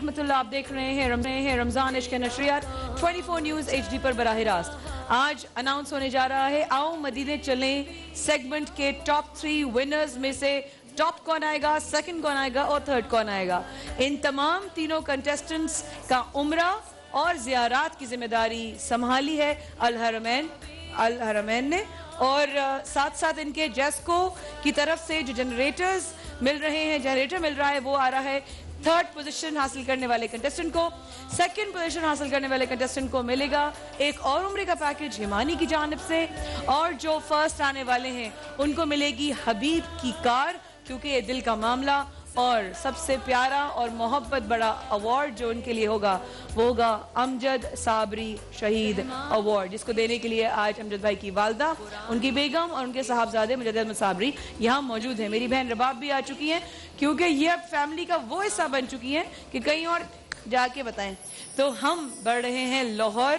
रहमतुल्लाह। आप देख रहे हैं रमजान इश्क नशरियात 24 न्यूज़ HD पर बराह रास्त। आज अनाउंस होने जा रहा है आओ मदीने चलें सेगमेंट के टॉप 3 विनर्स में से टॉप कौन आएगा, सेकंड कौन आएगा और थर्ड कौन आएगा। इन तमाम तीनों कंटेस्टेंट्स का उम्रा और ज़ियारात की जिम्मेदारी संभाली है अल हरमैन ने, और साथ साथ इनके जेस्को की तरफ से जो जनरेटर मिल रहा है वो आ रहा है थर्ड पोजीशन हासिल करने वाले कंटेस्टेंट को। सेकंड पोजीशन हासिल करने वाले कंटेस्टेंट को मिलेगा एक और उम्र का पैकेज हिमानी की जानिब से, और जो फर्स्ट आने वाले हैं उनको मिलेगी हबीब की कार, क्योंकि ये दिल का मामला और सबसे प्यारा और मोहब्बत बड़ा अवार्ड जो उनके लिए होगा वो होगा अमजद साबरी शहीद अवार्ड, जिसको देने के लिए आज अमजद भाई की वालदा, उनकी बेगम और उनके साहबजादे मुजद्दद अहमद साबरी यहाँ मौजूद हैं। मेरी बहन रबाब भी आ चुकी हैं, क्योंकि ये अब फैमिली का वो हिस्सा बन चुकी हैं कि कहीं और जाके बताएं। तो हम बढ़ रहे हैं लाहौर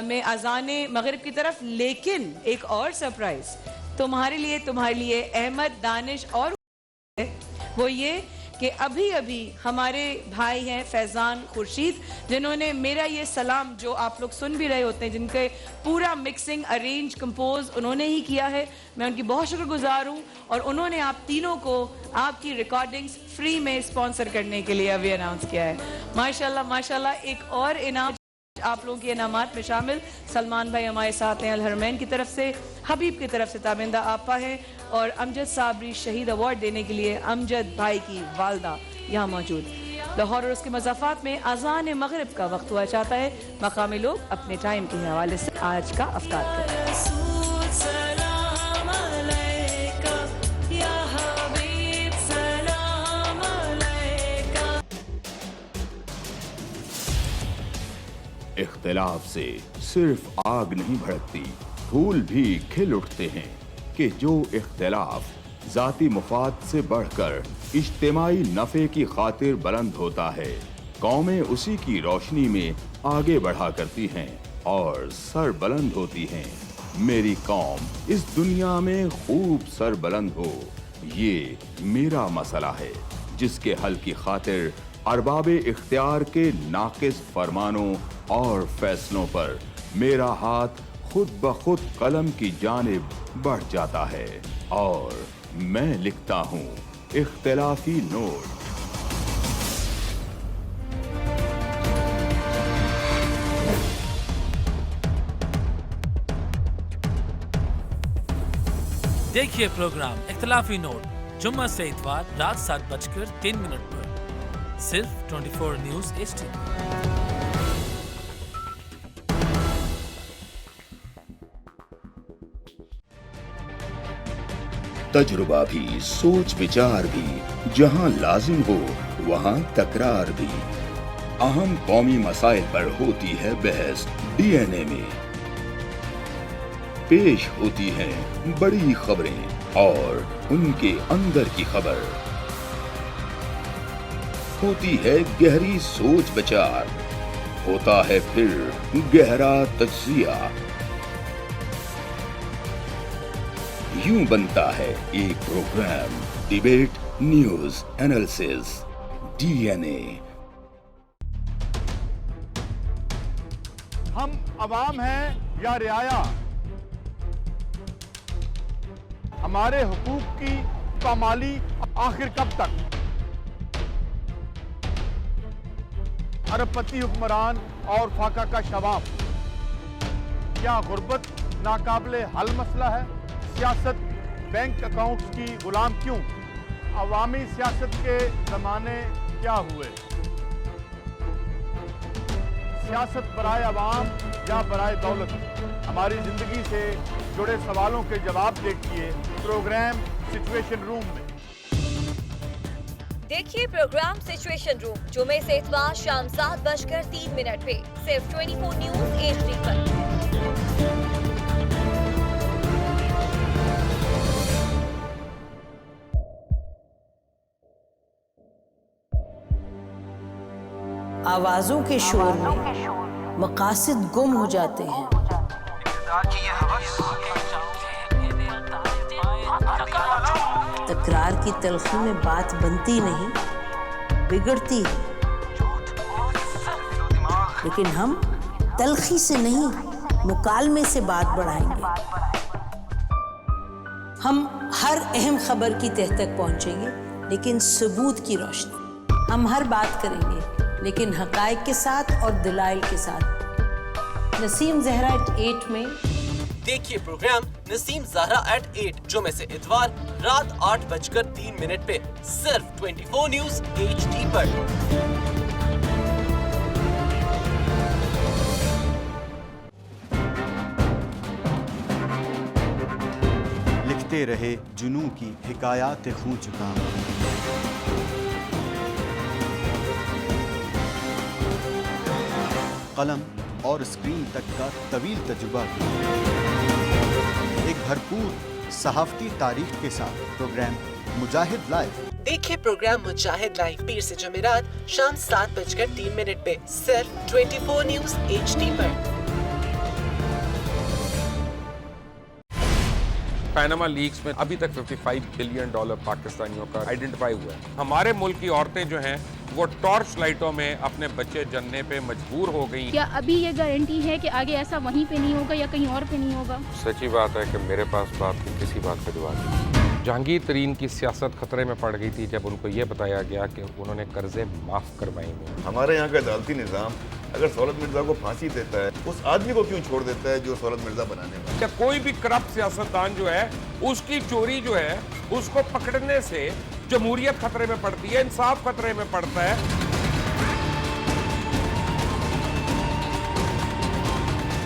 में अजाने मगरिब की तरफ, लेकिन एक और सरप्राइज तुम्हारे लिए अहमद, दानिश और वो ये कि अभी अभी हमारे भाई हैं फैज़ान खुर्शीद, जिन्होंने मेरा ये सलाम जो आप लोग सुन भी रहे होते हैं, जिनके पूरा मिक्सिंग अरेंज कंपोज उन्होंने ही किया है, मैं उनकी बहुत शुक्रगुजार हूँ। और उन्होंने आप तीनों को आपकी रिकॉर्डिंग्स फ्री में स्पॉन्सर करने के लिए अभी अनाउंस किया है। माशाल्लाह माशाल्लाह। एक और इनाम आप लोगों के इनामात में शामिल सलमान भाई हमारे साथ हैं अल हरमैन की तरफ से, हबीब की तरफ से ताबिंदा आपा है, और अमजद साबरी शहीद अवार्ड देने के लिए अमजद भाई की वालदा यहाँ मौजूद। लाहौर और उसके मज़ाफ़ात में अज़ान मगरिब का वक्त हुआ चाहता है, मकामी लोग अपने टाइम के हवाले से आज का अफ्तार करें। इख्तिलाफ से सिर्फ आग नहीं भड़कती, फूल भी खिल उठते हैं कि जो इख्तिलाफ ज़ाती मुफाद से बढ़कर इज्तिमाई नफ़े की खातिर बुलंद होता है, कौमें उसी की रोशनी में आगे बढ़ा करती हैं और सर बुलंद होती हैं। मेरी कौम इस दुनिया में खूब सर बुलंद हो, ये मेरा मसला है, जिसके हल की खातिर अरबाब इख्तियार के नाकिस फरमानों और फैसलों पर मेरा हाथ खुद ब खुद कलम की जानिब बढ़ जाता है और मैं लिखता हूँ इख्तिलाफी नोट। देखिए प्रोग्राम इख्तिलाफी नोट जुम्मा से इतवार रात 7:03 पर सिर्फ 24 न्यूज़ HD। तजुर्बा भी, सोच विचार भी, जहां लाजिम हो वहां तकरार भी। अहम कौमी मसाइल पर होती है बहस DNA में। पेश होती हैं बड़ी खबरें और उनके अंदर की खबर। होती है गहरी सोच विचार, होता है फिर गहरा तज्जिया। यूं बनता है एक programme debate news analysis DNA। हम अवाम हैं या रियाया, हमारे हुकूक की पामाली आखिर कब तक। अरबपति हुक्मरान और फाका का शवाब, क्या गुर्बत नाकाबिले हल मसला है। सियासत बैंक अकाउंट्स की गुलाम क्यों, अवामी सियासत के जमाने क्या हुए। सियासत बराए अवाम या बराए दौलत, हमारी जिंदगी से जुड़े सवालों के जवाब देखिए प्रोग्राम सिचुएशन रूम में। देखिए प्रोग्राम सिचुएशन रूम जुमे से इतवार शाम 7:03 पे सिर्फ 24 न्यूज़ HD पर। आवाजों के शोर में मकासद गुम हो जाते हैं। तकरार की तलखी में बात बनती नहीं, बिगड़ती है। لیکن ہم تلخی سے نہیں مکالمے سے بات بڑھائیں گے. ہم ہر اہم خبر کی تہ تک پہنچیں گے لیکن ثبوت کی روشنی. ہم ہر بات کریں گے لیکن حقائق کے ساتھ اور دلائل کے ساتھ. نسیم زہرا ایٹ 8 میں دیکھیے پروگرام نسیم زہرا ایٹ 8 جمعے سے اتوار رات 8:03 پہ صرف 24 نیوز HD پر. لکھتے رہے جنوں کی حکایات خوں چکا. قلم اور اسکرین تک کا طویل تجربہ کیا. ایک بھرپور صحافتی تاریخ کے ساتھ پروگرام مجاہد لائیو. دیکھیے پروگرام مجاہد لائیو پیر سے جمعرات شام 7:03 پہ صرف 24 نیوز HD پر. پیناما لیکس میں ابھی تک $55 بلین پاکستانیوں کا آئیڈینٹیفائی ہوا ہے. ہمارے ملک کی عورتیں جو ہیں وہ ٹارچ لائٹوں میں اپنے بچے جننے پہ مجبور ہو گئی. کیا ابھی یہ گارنٹی ہے کہ آگے ایسا وہیں پہ نہیں ہوگا یا کہیں اور پہ نہیں ہوگا؟ سچی بات ہے کہ میرے پاس باپ کی کسی بات کا جواب نہیں. جہانگیر ترین کی سیاست خطرے میں پڑ گئی تھی جب ان کو یہ بتایا گیا کہ انہوں نے قرضے معاف کروائے ہیں. ہمارے یہاں کا عدالتی نظام اگر سہولت مرزا کو پھانسی دیتا ہے اس آدمی کو کیوں چھوڑ دیتا ہے جو سہولت مرزا بنانے والا؟ کیا کوئی بھی کرپٹ سیاستدان جو ہے اس کی چوری جو ہے اس کو پکڑنے سے جمہوریت خطرے میں پڑتی ہے, انصاف خطرے میں پڑتا ہے.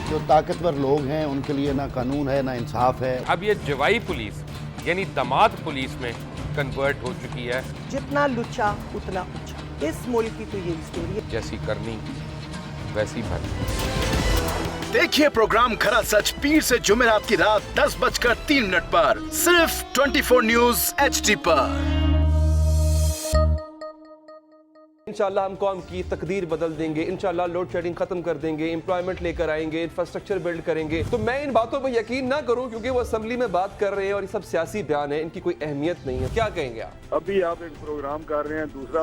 جو طاقتور لوگ ہیں ان کے لیے نہ قانون ہے نہ انصاف ہے. اب یہ جوائی پولیس یعنی دماد پولیس میں کنورٹ ہو چکی ہے. جتنا لچا اتنا اچھا. اس ملک کی تو یہ اسٹوری ہے. جیسی کرنی ویسی بھرنی. دیکھیے پروگرام کھرا سچ پیر سے جمعرات کی رات 10:03 پر صرف 24 نیوز HD پر. انشاءاللہ ہم قوم کی تقدیر بدل دیں گے. انشاءاللہ لوڈ شیڈنگ ختم کر دیں گے, امپلائمنٹ لے کر آئیں گے, انفراسٹرکچر بلڈ کریں گے. تو میں ان باتوں پہ یقین نہ کروں کیونکہ وہ اسمبلی میں بات کر رہے ہیں اور یہ سب سیاسی بیان ہیں, ان کی کوئی اہمیت نہیں ہے. کیا کہیں گے آپ؟ ابھی آپ ایک پروگرام کر رہے ہیں, دوسرا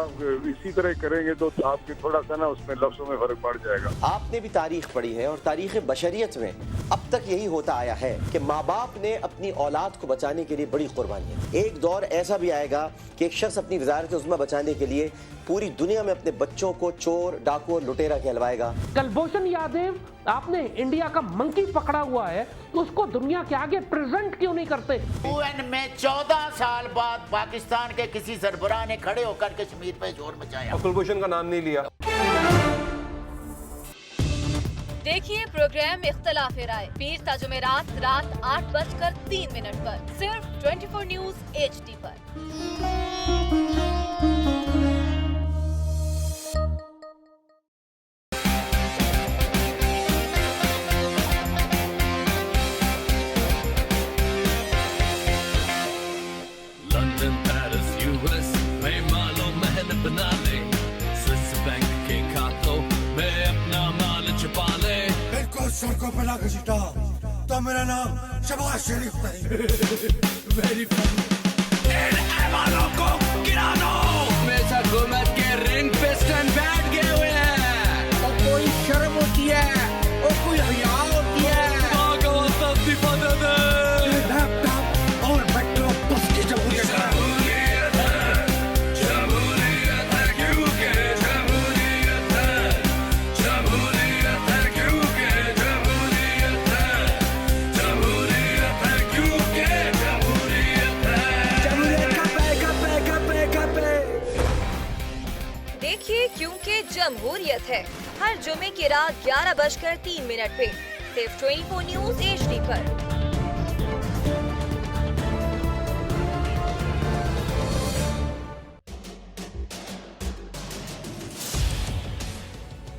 اسی طرح کریں گے تو آپ کے تھوڑا سا نا اس میں لفظوں میں فرق پڑ جائے گا. آپ نے بھی تاریخ پڑھی ہے اور تاریخ بشریت میں اب تک یہی ہوتا آیا ہے کہ ماں باپ نے اپنی اولاد کو بچانے کے لیے بڑی قربانیاں. ایک دور ایسا بھی آئے گا کہ ایک شخص اپنی وزارت عظمیٰ بچانے کے لیے پوری دنیا میں اپنے بچوں کو چور, ڈاکو اور لٹیرا کہلوائے گا. کلبھوشن یادیو آپ نے انڈیا کا منکی پکڑا ہوا ہے, اس کو دنیا کے آگے پریزنٹ کیوں نہیں کرتے؟ UN میں 14 سال بعد پاکستان کے کسی سربراہ نے کھڑے ہو کر کشمیر پہ زور مچایا. کلبھوشن کا نام نہیں لیا. دیکھیے پروگرام اختلاف رائے پیر تا جمعرات رات 8:03 پر صرف 24 نیوز HD پر. سڑکوں پہ لا کے جیتا تو میرا نام شباز شریف نہیں. Very funny. والوں کو گرا دو. ہمیشہ حکومت کے رنگ پہ اسٹینڈ بیٹھ گئے ہوئے ہیں. اور کوئی شرم ہوتی ہے اور کوئی حیا ہوتی ہے. لیپ ٹاپ اور میٹرو بس کی جمہوریت ہے. کیونکہ جمہوریت ہے ہر جمعے کی رات 11:03 پہ صرف 24 نیوز HD پر.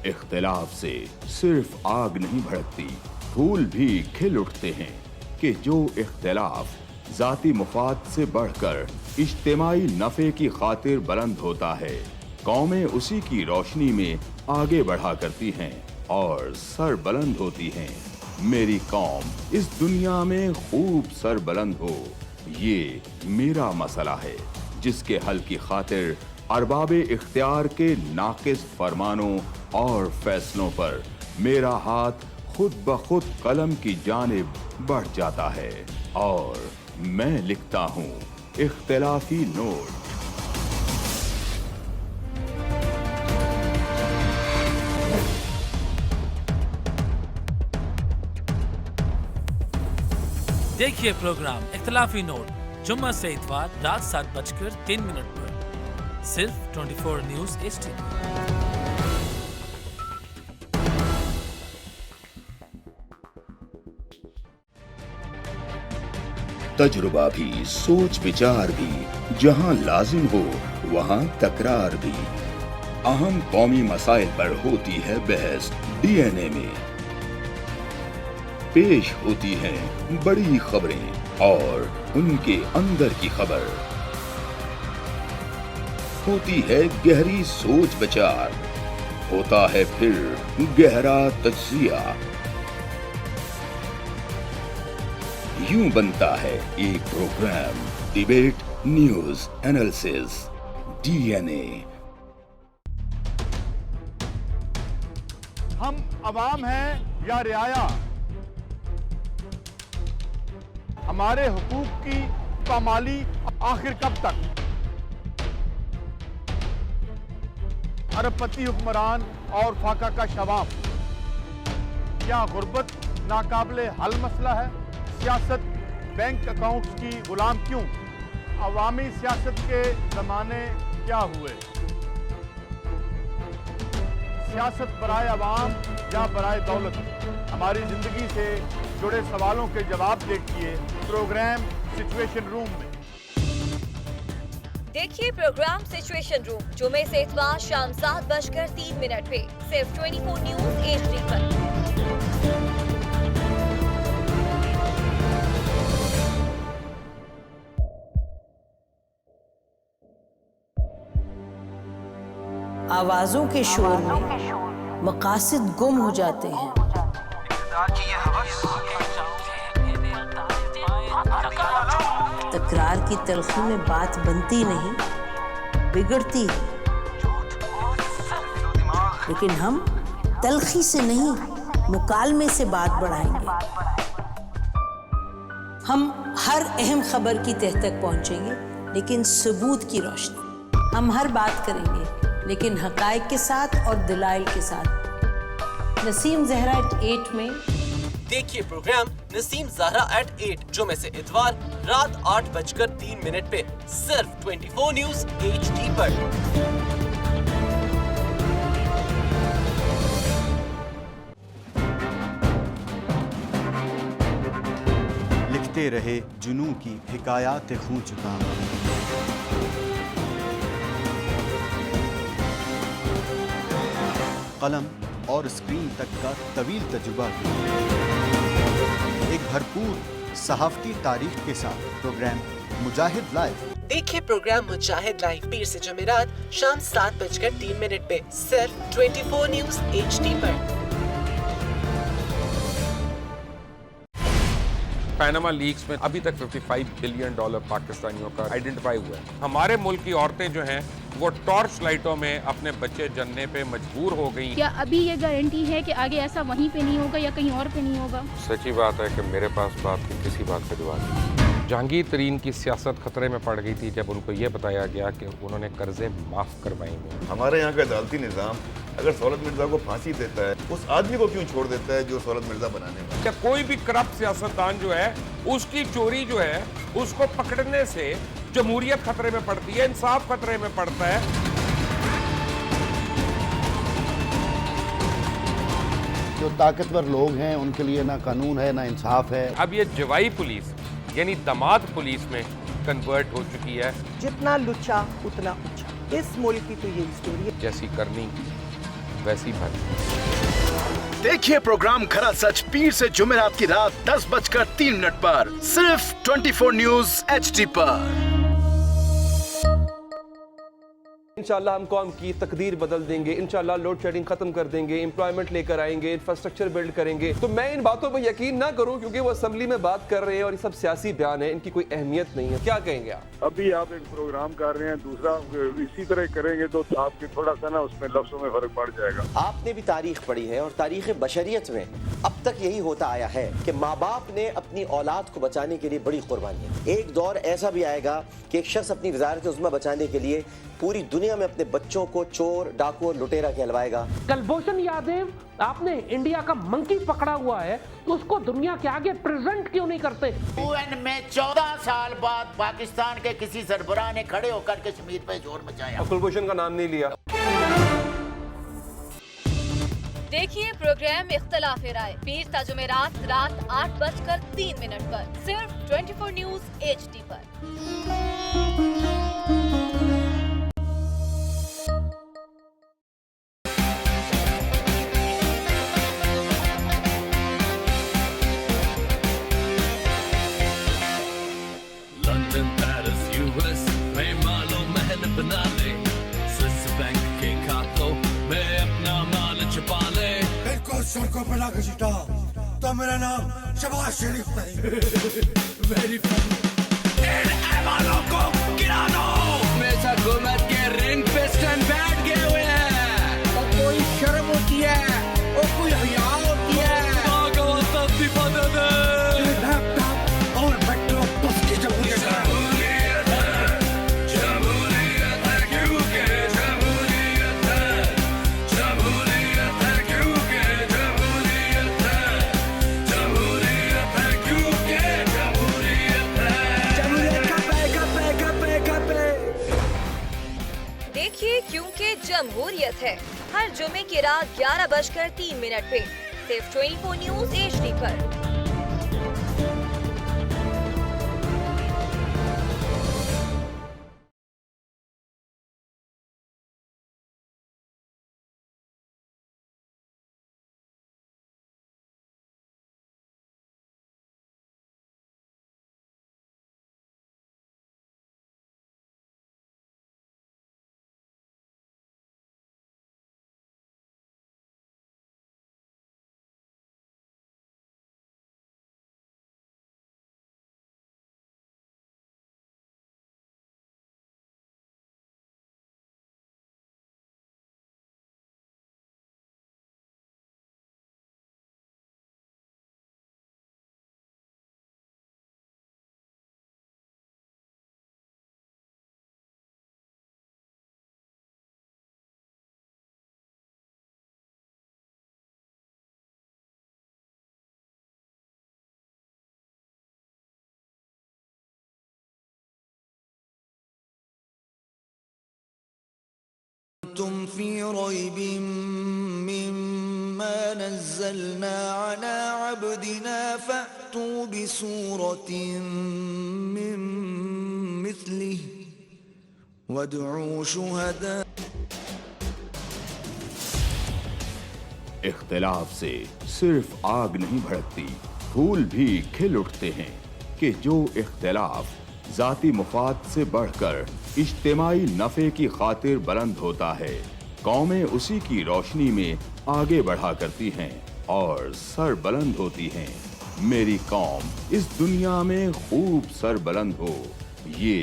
اختلاف سے صرف آگ نہیں بھڑکتی, پھول بھی کھل اٹھتے ہیں کہ جو اختلاف ذاتی مفاد سے بڑھ کر اجتماعی نفع کی خاطر بلند ہوتا ہے, قومیں اسی کی روشنی میں آگے بڑھا کرتی ہیں اور سر بلند ہوتی ہیں. میری قوم اس دنیا میں خوب سر بلند ہو, یہ میرا مسئلہ ہے جس کے حل کی خاطر अरबाबे इख्तियार के नाकिस फरमानों और फैसलों पर मेरा हाथ खुद ब खुद कलम की जानिब बढ़ जाता है और मैं लिखता हूँ इख्तिलाफी नोट। देखिए प्रोग्राम इख्तिलाफी नोट जुम्मा से इतवार रात 7:03 पर सिर्फ 24 न्यूज HD। तजुर्बा भी, सोच विचार भी, जहां लाजिम हो वहां तकरार भी। अहम कौमी मसाइल पर होती है बहस DNA में। पेश होती हैं बड़ी खबरें और उनके अंदर की खबर। होती है गहरी सोच विचार, होता है फिर गहरा तज्जिया। यूं बनता है एक programme debate news analysis DNA। हम अवाम हैं या रियाया, हमारे हुकूक की पामाली आखिर कब तक? अरबपति हुक्मरान और फाका का शबाब, क्या गुर्बत नाकाबिले हल मसला है? सियासत बैंक अकाउंट्स की गुलाम क्यों? अवामी सियासत के जमाने क्या हुए? सियासत बराए अवाम या बराए दौलत? हमारी जिंदगी से जुड़े सवालों के जवाब देखिए प्रोग्राम सिचुएशन रूम में। देखिए प्रोग्राम सिचुएशन रूम जुमे से इतवार शाम 7:03 पे सिर्फ 24 न्यूज HD पर। आवाजों के शोर में मकासद गुम हो जाते हैं। तकरार की तलखी में बात बनती नहीं, बिगड़ती है। लेकिन हम तलखी से नहीं, मुकालमे से बात बढ़ाएंगे। हम हर अहम खबर की तह तक पहुंचेंगे, लेकिन सबूत की रोशनी। हम हर बात करेंगे, लेकिन हकायक के साथ और दलाइल के साथ। नसीम ज़हरा एट 8 में देखिए प्रोग्राम नसीम ज़हरा एट 8 जुमे से इतवार रात 8:03 पे सिर्फ 24 न्यूज HD पर। लिखते रहे जुनू की हिकायात खूं चुका। कलम और स्क्रीन तक का तवील तजुर्बा एक भरपूर सहाफती तारीख के साथ प्रोग्राम मुजाहिद लाइव। देखिए प्रोग्राम मुजाहिद लाइव पीर से जुमेरात शाम 7:03 पे सिर्फ 24 न्यूज HD पर। पैनामा लीक्स में अभी तक $55 बिलियन पाकिस्तानियों का आइडेंटिफाई हुआ है। हमारे मुल्क की औरतें जो हैं वो टॉर्च लाइटों में अपने बच्चे जनने पे मजबूर हो गई। क्या अभी ये गारंटी है कि आगे ऐसा वहीं पे नहीं होगा या कहीं और पे नहीं होगा? सच्ची बात है कि मेरे पास बाप की किसी बात पे जवाब नहीं। जहांगीर तरीन की सियासत खतरे में पड़ गई थी जब उनको ये बताया गया कि उन्होंने कर्जे माफ करवाएंगे। हमारे यहाँ का अदालती निज़ाम अगर सौलत मिर्जा को फांसी देता है, उस आदमी को क्यों छोड़ देता है जो सौलत मिर्जा बनाने वाला? क्या कोई भी करप्ट सियासतदान जो है उसकी चोरी जो है उसको पकड़ने से जमहूरियत खतरे में पड़ती है, इंसाफ खतरे में पड़ता है। जो ताकतवर लोग हैं उनके लिए ना कानून है ना इंसाफ है। अब ये जवाई पुलिस यानी दामाद पुलिस में कन्वर्ट हो चुकी है। जितना लुच्चा उतना ऊंचा। इस मुल्क की तो ये स्टोरी है। जैसी करनी वैसी भरनी। देखिए प्रोग्राम खरा सच पीर से जुमेरात की रात 10:03 पर सिर्फ 24 न्यूज HD पर। इंशाल्लाह हम कौम की तकदीर बदल देंगे, इंशाल्लाह लोड शेडिंग खत्म कर देंगे, एम्प्लॉयमेंट लेकर आएंगे, इंफ्रास्ट्रक्चर बिल्ड करेंगे। तो मैं इन बातों पर यकीन ना करूं क्योंकि वो असेंबली में बात कर रहे हैं और ये सब सियासी बयान है, इनकी कोई अहमियत नहीं है। क्या कहेंगे आप? अभी आप एक प्रोग्राम कर रहे हैं, दूसरा इसी तरह करेंगे तो आपके थोड़ा सा ना उसमें लफ्जों में फर्क पड़ जाएगा। आपने भी तारीख पढ़ी है और तारीख बशरियत में अब तक यही होता आया है कि माँ बाप ने अपनी औलाद को बचाने के लिए बड़ी कुर्बानियां। एक दौर ऐसा भी आएगा कि एक शख्स अपनी वजारत उज़्मा बचाने के लिए पूरी दुनिया में अपने बच्चों को चोर, डाकू और लुटेरा कहलवाएगा। कुलभूषण यादव, आपने इंडिया का मंकी पकड़ा हुआ है, उसको दुनिया के आगे प्रेजेंट क्यों नहीं करते? UN में 14 साल बाद पाकिस्तान के किसी सरबराह ने खड़े होकर कश्मीर पे जोर मचाया। कुलभूषण का नाम नहीं लिया। देखिए प्रोग्राम इख्तलाफ राय पीर ता जुमेरात रात 8:03 पर सिर्फ 24 न्यूज HD पर। लंदन, पेरिस, US में मालो महल बना ले, स्विस बैंक के खातों में अपना माल छुपा ले। बिल्कुल सड़कों पर लाके छिटा तो मेरा नाम शबाश शरीफ नहीं। Very funny. इन ऐवानों को गिरा दो। हमेशा हुकूमत के रिंग पे स्टैंड बैठ गए हुए हैं। और कोई शर्म होती है और कोई हया होती है। लैपटॉप और मेट्रो बस की जमहूरियत है। देखिए क्योंकि जमहूरियत है हर जुमे की रात 11:03 पे सिर्फ 24 न्यूज HD पर। كنتم في ريب مما نزلنا على عبدنا فأتوا بسورة من مثله وادعوا شهداء इख्तिलाफ से सिर्फ आग नहीं भड़कती, फूल भी खिल उठते हैं कि जो इख्तिलाफ जाती मुफाद से बढ़कर इज्तिमाई नफे की खातिर बुलंद होता है, कौमें उसी की रोशनी में आगे बढ़ा करती हैं और सर बुलंद होती हैं। मेरी कौम इस दुनिया में खूब सर बुलंद हो, ये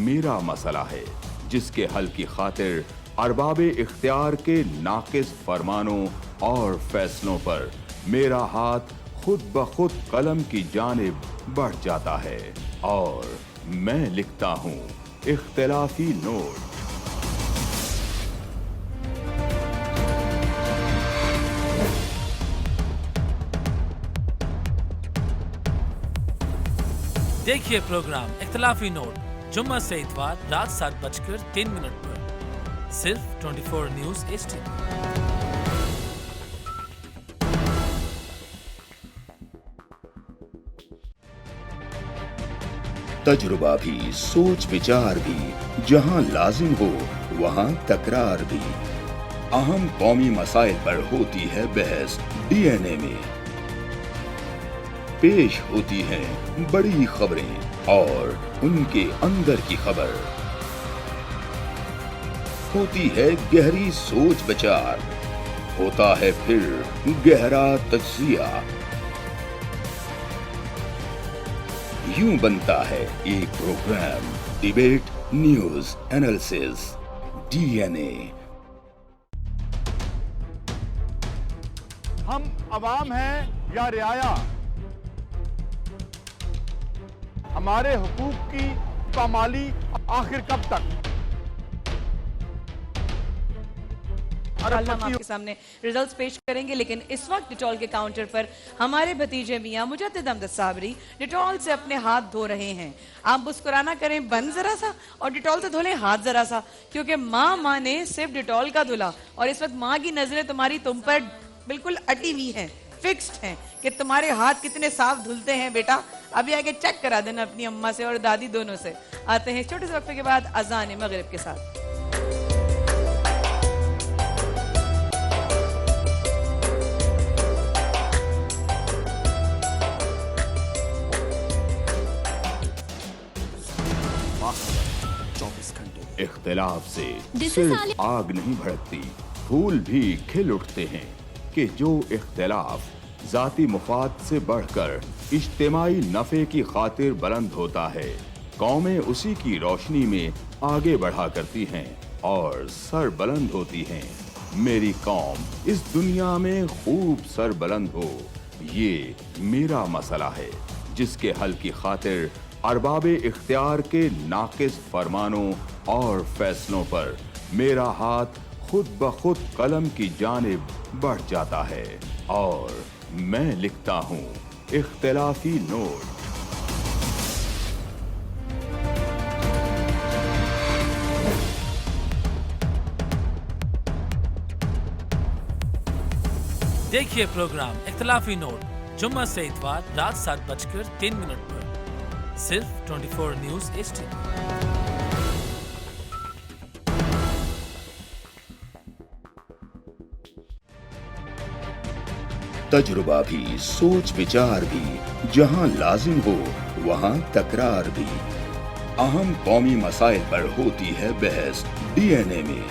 मेरा मसला है जिसके हल की खातिर अरबाबे इख्तियार के नाकिस फरमानों और फैसलों पर मेरा हाथ खुद ब खुद कलम की जानिब बढ़ जाता है और मैं लिखता हूँ इख्तिलाफी नोट। देखिए प्रोग्राम इख्तिलाफी नोट जुम्मा से इतवार रात 7:03 पर सिर्फ 24 न्यूज HD। तजुर्बा भी, सोच विचार भी, जहां लाजिम हो वहां तकरार भी। अहम कौमी मसाइल पर होती है बहस DNA में। पेश होती हैं बड़ी खबरें और उनके अंदर की खबर। होती है गहरी सोच विचार, होता है फिर गहरा तज्जिया। यूं बनता है एक programme, debate news analysis, DNA. हम अवाम हैं या रियाया, हमारे हुकूक की पामाली आखिर कब तक? कल हम आपके सामने रिजल्ट्स पेश करेंगे, लेकिन इस वक्त डिटॉल के काउंटर पर हमारे भतीजे मियां मुजद्दिद अहमद साबरी डिटॉल से अपने हाथ धो रहे हैं। आप मुस्कुराना करें बंद जरा सा और डिटॉल से धो लें हाथ जरा सा, क्योंकि माँ ने सिर्फ डिटॉल का धुला और इस वक्त माँ की नजरें तुम्हारी तुम पर बिल्कुल अटी हुई हैं, फिक्स्ड हैं कि तुम्हारे हाथ कितने साफ धुलते हैं। बेटा अभी आके चेक करा देना अपनी अम्मा से और दादी दोनों से। आते हैं छोटे से वक्फे के बाद अजान मगरिब के साथ। इख्तिलाफ से सिर्फ आग नहीं भड़कती, फूल भी खिल उठते हैं कि जो इख्तिलाफ जाती मुफाद से बढ़कर इज्तिमाई नफे की खातिर बुलंद होता है, कौमें उसी की रोशनी में आगे बढ़ा करती हैं और सर बुलंद होती हैं। मेरी कौम इस दुनिया में खूब सर बुलंद हो, ये मेरा मसला है, जिसके हल की खातिर अरबाबे इख्तियार के नाकिस फरमानों और फैसलों पर मेरा हाथ खुद ब खुद कलम की जानिब बढ़ जाता है और मैं लिखता हूँ इख्तिलाफी नोट। देखिए प्रोग्राम इख्तिलाफी नोट जुम्मा से इतवार रात 7:03 पर सिर्फ 24 न्यूज HD। तजुर्बा भी, सोच विचार भी, जहां लाजिम हो वहां तकरार भी। अहम कौमी मसाइल पर होती है बहस डीएनए में।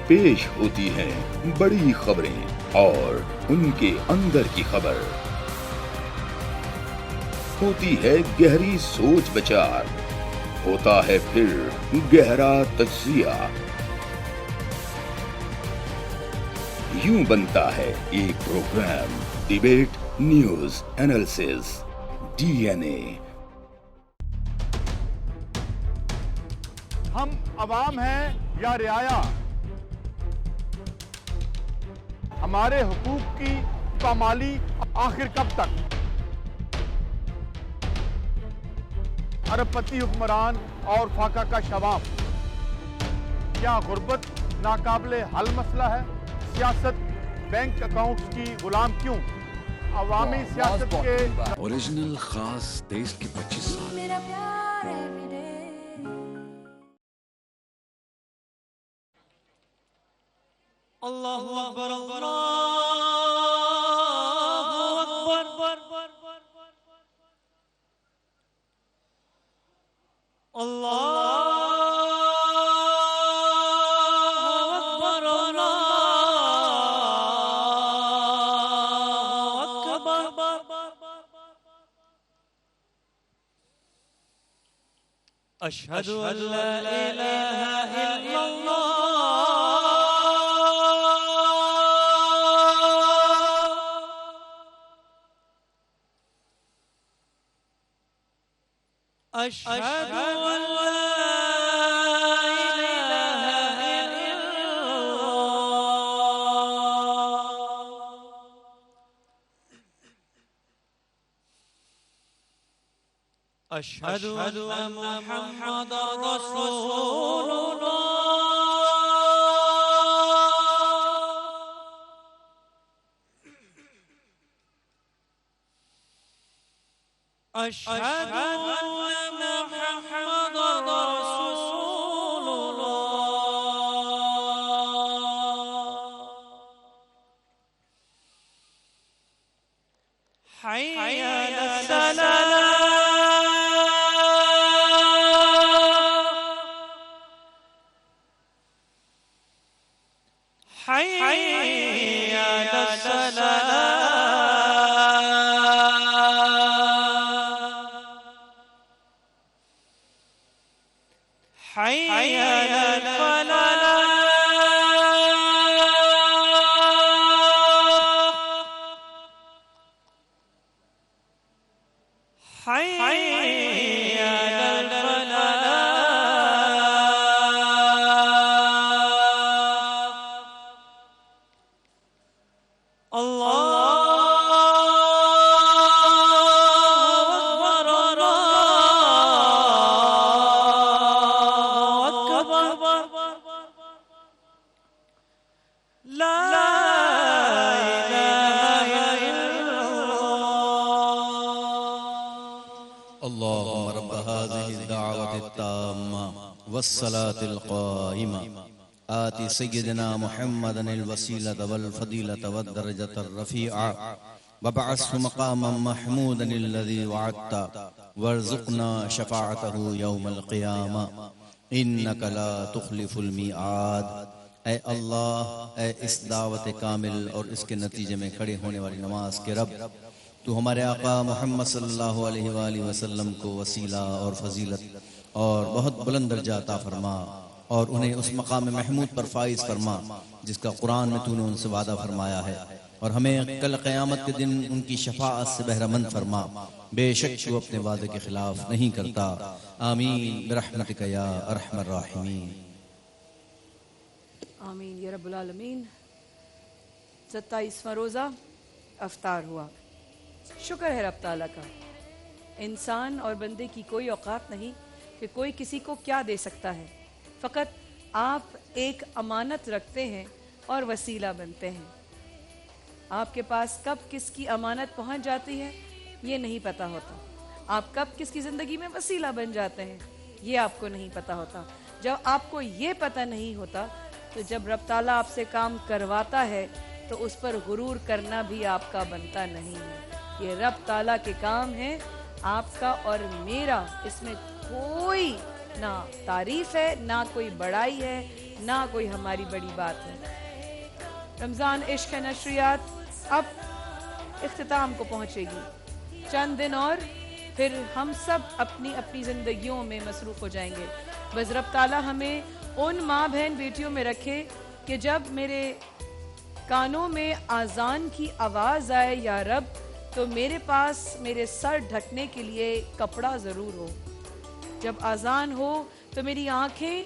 पेश होती हैं बड़ी खबरें और उनके अंदर की खबर। होती है गहरी सोच विचार, होता है फिर गहरा तज्जिया। यूं बनता है एक programme, debate news analysis, DNA. हम अवाम हैं या रियाया, हमारे हुकूक की पामाली आखिर कब तक? अरबपति हुक्मरान और फाका का शबाब, क्या गुर्बत नाकाबिले हल मसला है? सियासत बैंक अकाउंट्स की गुलाम क्यों? अवामी सियासत के ओरिजिनल खास देश के 25 साल। अल्लाहु अकबर, अल्लाहु अकबर, अल्लाह अशहदु अल्ला इलाहा इल्लल्लाह अशहदु अल्ला इलाहा इल्लल्लाह अशहदु अन्ना मुहम्मदर रसूलुल्लाह अशहदु अन्ना मुहम्मदर रसूलुल्लाह हय्य अलस्सलाह حي على الصلاة حي على الفلاح حي على الفلاح الله اللهم رب هذه الدعوة التامة والصلاة القائمة آت سيدنا محمدا الوسيلة والفضيلة والدرجة الرفيعة وابعثه مقاما محمودا الذي وعدت وارزقنا شفاعته يوم القيامة إنك لا تخلف الميعاد۔ اے اللہ، اے اس دعوت کامل اور اس کے نتیجے میں کھڑے ہونے والی نماز کے رب، تو ہمارے آقا محمد صلی اللہ علیہ وآلہ وسلم کو وسیلہ اور فضیلت اور بہت بلند درجہ عطا فرما، اور انہیں اس مقام محمود پر فائز فرما جس کا قرآن میں تو نے ان سے وعدہ فرمایا ہے، اور ہمیں کل قیامت کے دن ان کی شفاعت سے بہرہ مند فرما، بے شک تو اپنے وعدے کے خلاف نہیں کرتا۔ آمین برحمتک یا ارحم الراحمین۔ آمین یا رب العالمین۔ 27واں روزہ افطار ہوا۔ شکر ہے رب تعالیٰ کا، انسان اور بندے کی کوئی اوقات نہیں کہ کوئی کسی کو کیا دے سکتا ہے، فقط آپ ایک امانت رکھتے ہیں اور وسیلہ بنتے ہیں۔ آپ کے پاس کب کس کی امانت پہنچ جاتی ہے یہ نہیں پتہ ہوتا، آپ کب کس کی زندگی میں وسیلہ بن جاتے ہیں یہ آپ کو نہیں پتہ ہوتا۔ جب آپ کو یہ پتہ نہیں ہوتا تو جب رب تعالیٰ آپ سے کام کرواتا ہے تو اس پر غرور کرنا بھی آپ کا بنتا نہیں ہے۔ یہ رب تعالیٰ کے کام ہیں، آپ کا اور میرا، اس میں کوئی نہ تعریف ہے، نہ کوئی بڑائی ہے، نہ کوئی ہماری بڑی بات ہے۔ رمضان عشق نشریات اب اختتام کو پہنچے گی، چند دن اور پھر ہم سب اپنی اپنی زندگیوں میں مصروف ہو جائیں گے۔ بس رب تعالیٰ ہمیں ان ماں بہن بیٹیوں میں رکھے کہ جب میرے کانوں میں آذان کی آواز آئے یا رب تو میرے پاس میرے سر ڈھکنے کے لیے کپڑا ضرور ہو، جب آذان ہو تو میری آنکھیں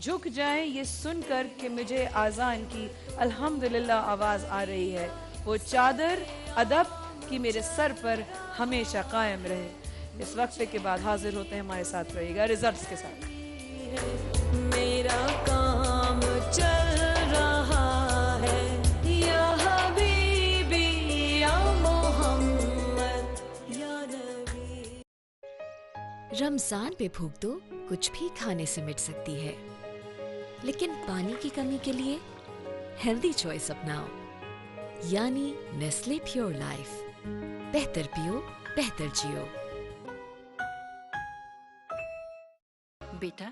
جھک جائیں یہ سن کر کہ مجھے آذان کی الحمدللہ آواز آ رہی ہے، وہ چادر ادب کی میرے سر پر ہمیشہ قائم رہے۔ اس وقفے کے بعد حاضر ہوتے ہیں، ہمارے ساتھ رہے گا ریزلٹس کے ساتھ۔ میرا کام چل رہا ہے یا حبیبی یا محمد یا نبی۔ رمضان پہ بھوک تو کچھ بھی کھانے سے مٹ سکتی ہے، لیکن پانی کی کمی کے لیے ہیلدی چوائس اپناؤ، یعنی نیسلے پیور لائف۔ بہتر پیو، بہتر جیو۔ بیٹا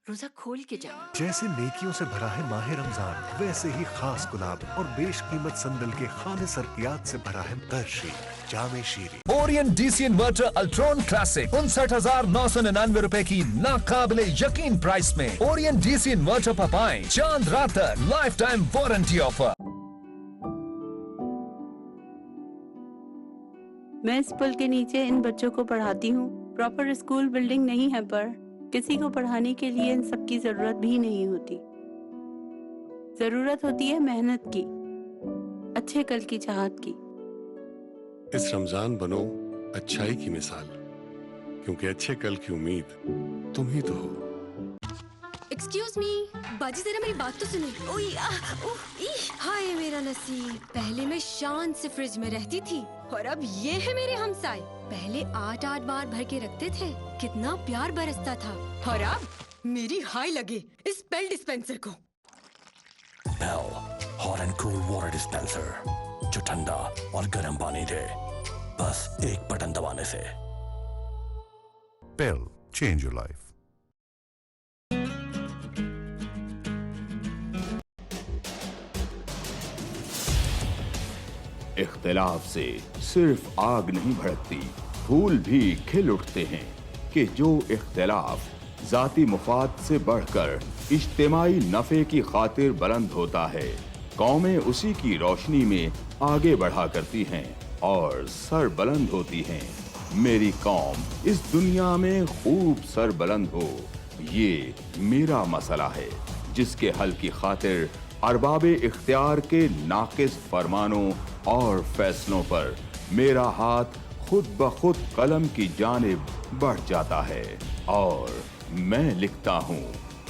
روزہ کھول کے جانا۔ جیسے نیکیوں سے بھرا ہے ماہ رمضان، ویسے ہی خاص گلاب اور بیش قیمت سندل کے خالص ارکیات سے بھرا ہے ترشی جامع شیریں۔ Orient D C inverter Ultron classic 59,999 روپے کی ناقابل یقین پرائس میں اورینٹ ڈی سی انورٹر پر پائیں چاند رات تک لائف ٹائم وارنٹی آفر۔ میں اس پل کے نیچے ان بچوں کو پڑھاتی ہوں، پراپر اسکول بلڈنگ نہیں ہے، پر کسی کو پڑھانے کے لیے ان سب کی ضرورت بھی نہیں ہوتی۔ ضرورت ہوتی ہے محنت کی، اچھے کل کی چاہت کی۔ اس رمضان بنو اچھائی کی مثال، کیونکہ اچھے کل کی امید تم ہی تو ہو۔ ایکسکیوز می، باجی ذرا میری بات تو سنیں۔ ہائے میرا نصیب، پہلے میں شان سے فریج میں رہتی تھی اور اب یہ ہے میرے ہمسائے۔ پہلے 8 بار بھر کے رکھتے تھے، کتنا پیار برستا تھا، اور اب میری ہائی لگے اس پیل ڈسپینسر کو۔ PEL hot and cool water dispenser جو ٹھنڈا اور گرم پانی دے، بس ایک بٹن دبانے سے۔ پیل چینج یور لائف۔ इख्तिलाफ से सिर्फ आग नहीं भड़कती, फूल भी खिल उठते हैं कि जो इख्तिलाफ जाती मुफाद से बढ़कर इज्तिमाई नफे की खातिर बुलंद होता है, कौमें उसी की रोशनी में आगे बढ़ा करती हैं और सर बुलंद होती हैं। मेरी कौम इस दुनिया में खूब सर बुलंद हो, ये मेरा मसला है, जिसके हल की खातिर अरबाबे इख्तियार के नाकिस फरमानों और फैसलों पर मेरा हाथ खुद ब खुद कलम की जानिब बढ़ जाता है और मैं लिखता हूँ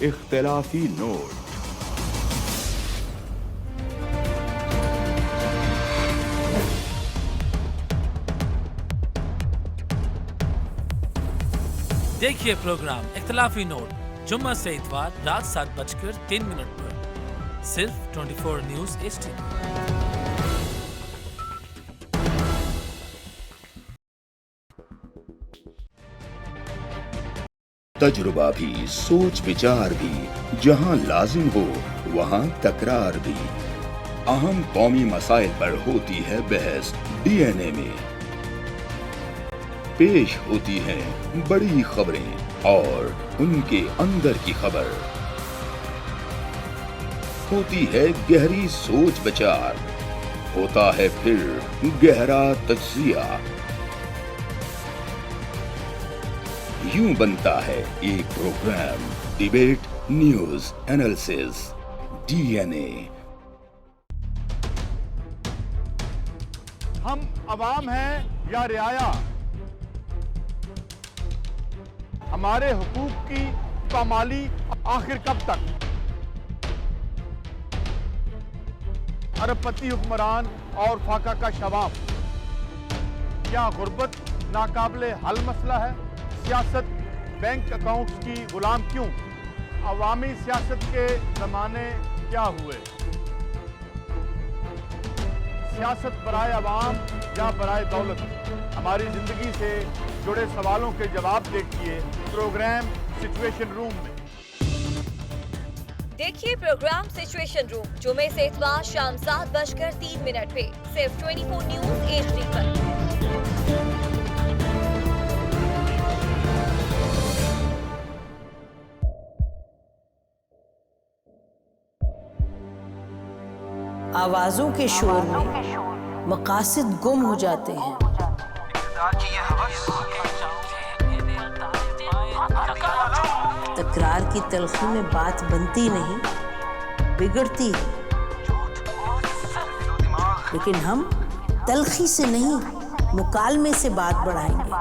इख्तिलाफी नोट। देखिए प्रोग्राम इख्तिलाफी नोट जुम्मा से इतवार रात 7:03 पर सिर्फ 24 न्यूज HD। तजुर्बा भी, सोच विचार भी, जहां लाजिम हो वहां तकरार भी। अहम कौमी मसाइल पर होती है बहस DNA में। पेश होती हैं बड़ी खबरें और उनके अंदर की खबर। होती है गहरी सोच विचार, होता है फिर गहरा तज्जिया। यूं बनता है एक programme debate news analysis DNA। हम अवाम हैं या रियाया, हमारे हुकूक की पामाली आखिर कब तक? अरबपति हुक्मरान और फाका का शबाब, क्या गुर्बत नाकाबिले हल मसला है? सियासत बैंक अकाउंट्स की गुलाम क्यों? अवामी सियासत के जमाने क्या हुए? सियासत बराए अवाम या बराए दौलत? हमारी जिंदगी से जुड़े सवालों के जवाब देखिए प्रोग्राम सिचुएशन रूम में। देखिए प्रोग्राम सिचुएशन रूम जुमे से इतवार शाम 7:03 पे सिर्फ 24 न्यूज HD पर। आवाजों के शोर में मकासद गुम हो जाते हैं। तकरार की तलखी में बात बनती नहीं, बिगड़ती है। लेकिन हम तलखी से नहीं, मुकालमे से बात बढ़ाएंगे।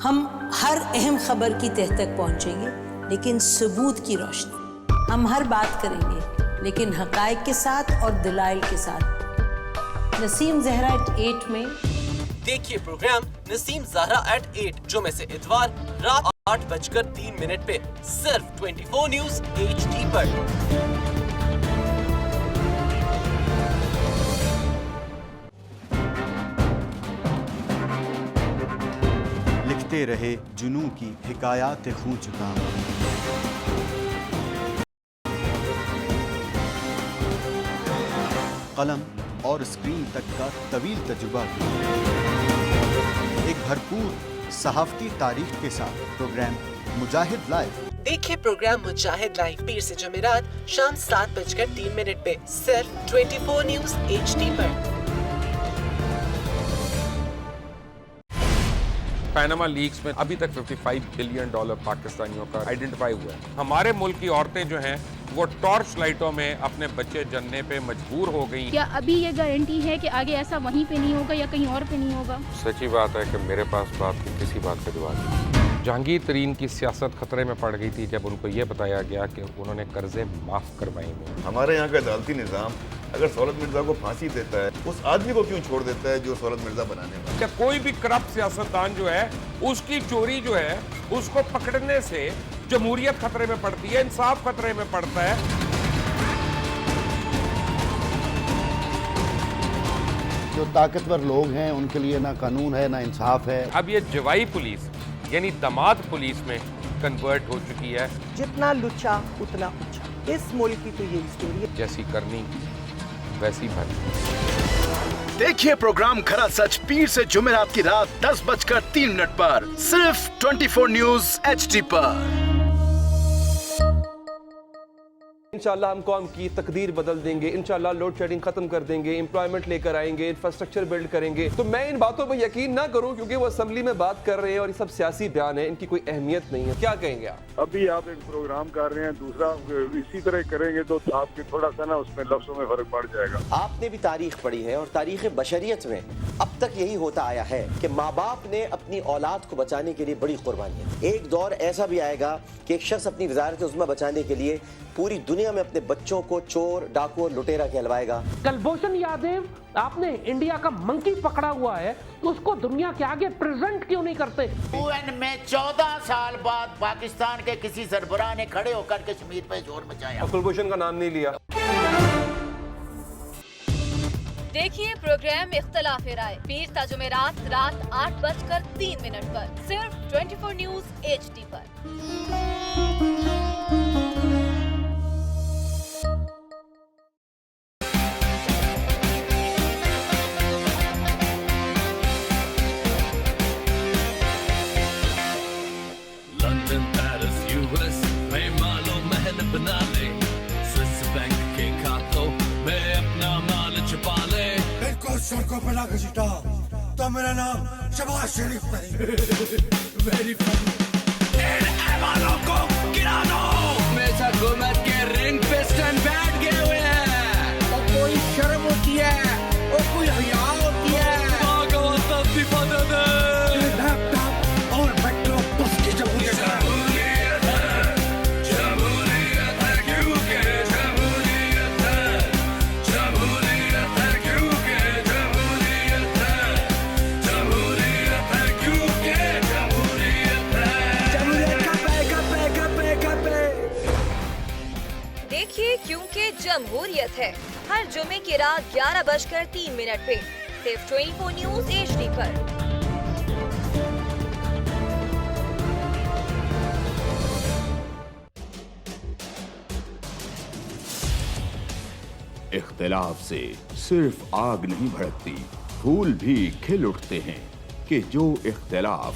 हम हर अहम खबर की तह तक पहुंचेंगे, लेकिन सबूत की रोशनी। हम हर बात करेंगे, लेकिन हकायक के साथ और दलाइल के साथ। नसीम जहरा एट 8 में देखिए प्रोग्राम नसीम ज़हरा एट 8 जुमे से इतवार रात 8:03 पे सिर्फ 24 न्यूज HD पर। लिखते रहे जुनू की हिकायात खू चुका। कलम और स्क्रीन तक का तवील तजुर्बा एक भरपूर सहाफती तारीख के साथ प्रोग्राम मुजाहिद लाइव। देखिए प्रोग्राम मुजाहिद लाइव पीर से जुमेरात शाम 7:03 पे सिर्फ 24 न्यूज HD पर। पैनामा लीक्स में अभी तक $55 बिलियन पाकिस्तानियों का आइडेंटिफाई हुआ है। हमारे मुल्क की औरतें जो हैं वो टॉर्च लाइटों में अपने बच्चे जनने पे मजबूर हो गई। क्या अभी ये गारंटी है कि आगे ऐसा वहीं पे नहीं होगा या कहीं और पे नहीं होगा? सच्ची बात है कि मेरे पास बात की किसी बात का जवाब नहीं। जहांगीर तरीन की सियासत खतरे में पड़ गई थी जब उनको ये बताया गया कि उन्होंने कर्जे माफ करवाएंगे। हमारे यहाँ का अदालती निज़ाम अगर सौलत मिर्जा को फांसी देता है, उस आदमी को क्यों छोड़ देता है जो सौलत मिर्जा बनाने वाला? क्या कोई भी करप्ट सियासतदान जो है उसकी चोरी जो है उसको पकड़ने से जमहूरियत खतरे में पड़ती है, इंसाफ खतरे में पड़ता है। जो ताकतवर लोग हैं उनके लिए ना कानून है ना इंसाफ है। अब ये जवाई पुलिस यानी दामाद पुलिस में कन्वर्ट हो चुकी है। जितना लुच्चा उतना ऊंचा, इस मुल्क की तो यही स्टोरी है। जैसी करनी वैसी भर। देखिए प्रोग्राम खरा सच पीर से जुमेरात की रात 10:03 पर सिर्फ 24 न्यूज HD पर। इंशाल्लाह हम कौम की तकदीर बदल देंगे, इंशाल्लाह लोड शेडिंग खत्म कर देंगे, एम्प्लॉयमेंट लेकर आएंगे, इंफ्रास्ट्रक्चर बिल्ड करेंगे। तो मैं इन बातों पर यकीन ना करूं क्योंकि वो असेंबली में बात कर रहे हैं और ये सब सियासी बयान है, इनकी कोई अहमियत नहीं है। क्या कहेंगे आप? अभी आप एक प्रोग्राम कर रहे हैं, दूसरा इसी तरह करेंगे तो आपके थोड़ा सा ना उसमें लफ्जों में फर्क पड़ जाएगा। आपने भी तारीख पढ़ी है और तारीख बशरियत में अब तक यही होता आया है कि माँ बाप ने अपनी औलाद को बचाने के लिए बड़ी कुर्बानियां। एक दौर ऐसा भी आएगा कि एक शख्स अपनी वजारत उज़्मा बचाने के लिए पूरी दुनिया में अपने बच्चों को चोर, डाकू और लुटेरा कहलवाएगा। कुलभूषण यादव, आपने इंडिया का मंकी पकड़ा हुआ है, तो उसको दुनिया के आगे प्रेजेंट क्यों नहीं करते? UN में 14 साल बाद पाकिस्तान के किसी सरबराह ने खड़े होकर कश्मीर पे जोर मचाया। कुलभूषण का नाम नहीं लिया। देखिए प्रोग्राम इख्तलाफ राय पीर ता जुमेरात रात 8:03 पर सिर्फ 24 न्यूज HD पर। लंदन, पेरिस, US में मालो महल बना ले, स्विस बैंक के खातों में अपना माल छुपा ले। इनको सड़कों पर लाकर सीटा तो मेरा नाम शबाज शरीफ नहीं। Very funny. इन ऐवानों को गिरा दो। हमेशा हुकूमत के रिंग पे स्टैंड बैठ गए हुए हैं। और कोई शर्म होती है और कोई हया होती है। लैपटॉप और मेट्रो बस की जमहूरियत है। देखिए क्योंकि जमहूरियत है हर जुमे की रात 11:03 पे सिर्फ 24 न्यूज HD पर। इख्तिलाफ से सिर्फ आग नहीं भड़कती, फूल भी खिल उठते हैं कि जो इख्तिलाफ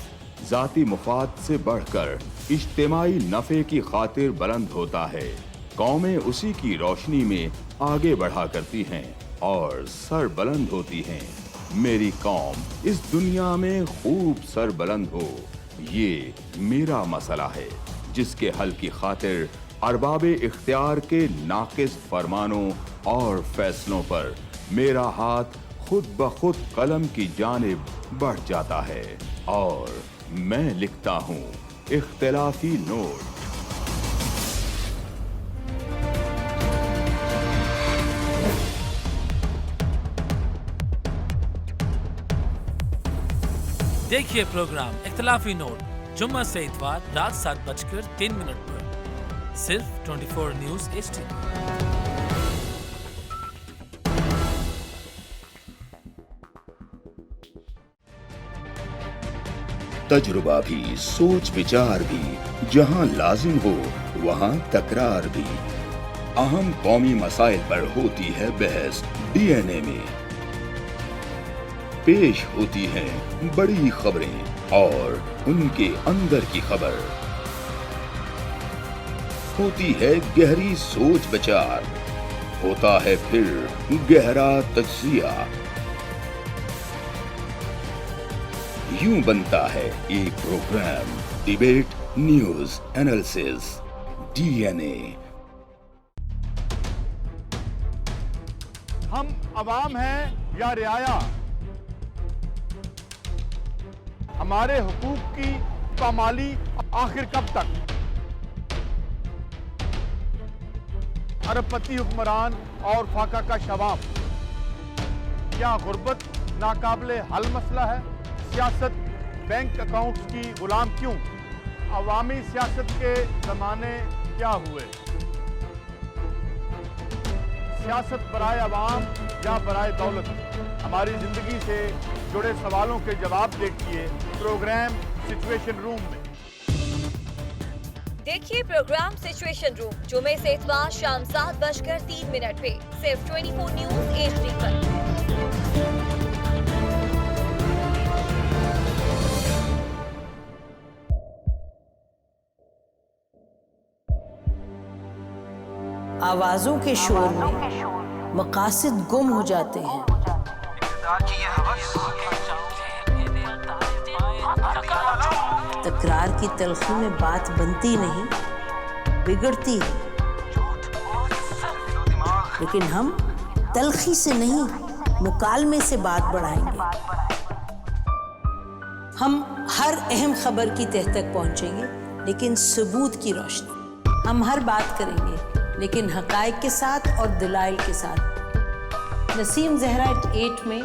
जाती मुफाद से बढ़कर इज्तिमाई नफे की खातिर बुलंद होता है, कौमें उसी की रोशनी में आगे बढ़ा करती हैं और सर बुलंद होती हैं। मेरी कौम इस दुनिया में खूब सर बुलंद हो, ये मेरा मसला है जिसके हल की खातिर अरबाब इख्तियार के नाकिस फरमानों और फैसलों पर मेरा हाथ खुद ब खुद कलम की जानिब बढ़ जाता है और मैं लिखता हूँ इख्तिलाफी नोट। देखिए प्रोग्राम इख्तिलाफी नोट जुम्मा से इतवार रात 7:03 पर सिर्फ 24 न्यूज HD। तजुर्बा भी, सोच विचार भी, जहां लाजिम हो वहां तकरार भी। अहम कौमी मसाइल पर होती है बहस DNA में। पेश होती हैं बड़ी खबरें और उनके अंदर की खबर। होती है गहरी सोच विचार, होता है फिर गहरा तज्जिया। यूं बनता है एक programme debate news analysis DNA। हम अवाम हैं या रियाया, हमारे हुकूक की पामाली आखिर कब तक? अरबपति हुक्मरान और फाका का शवाब, क्या गुर्बत नाकाबिले हल मसला है? सियासत बैंक अकाउंट्स की गुलाम क्यों? अवामी सियासत के जमाने क्या हुए? सियासत बराए अवाम या बराए दौलत? हमारी जिंदगी से जुड़े सवालों के जवाब देखिए प्रोग्राम सिचुएशन रूम में। देखिए प्रोग्राम सिचुएशन रूम जुमे से इतवार शाम 7:03 पे सिर्फ 24 न्यूज HD पर। आवाजों के शोर में मकासद गुम हो जाते हैं। तकरार की तलखी में बात बनती नहीं, बिगड़ती है। लेकिन हम तलखी से नहीं, मुकालमे से बात बढ़ाएंगे। हम हर अहम खबर की तह तक पहुंचेंगे, लेकिन सबूत की रोशनी। हम हर बात करेंगे, लेकिन हकायक के साथ और दलाइल के साथ। नसीम ज़हरा एट 8 में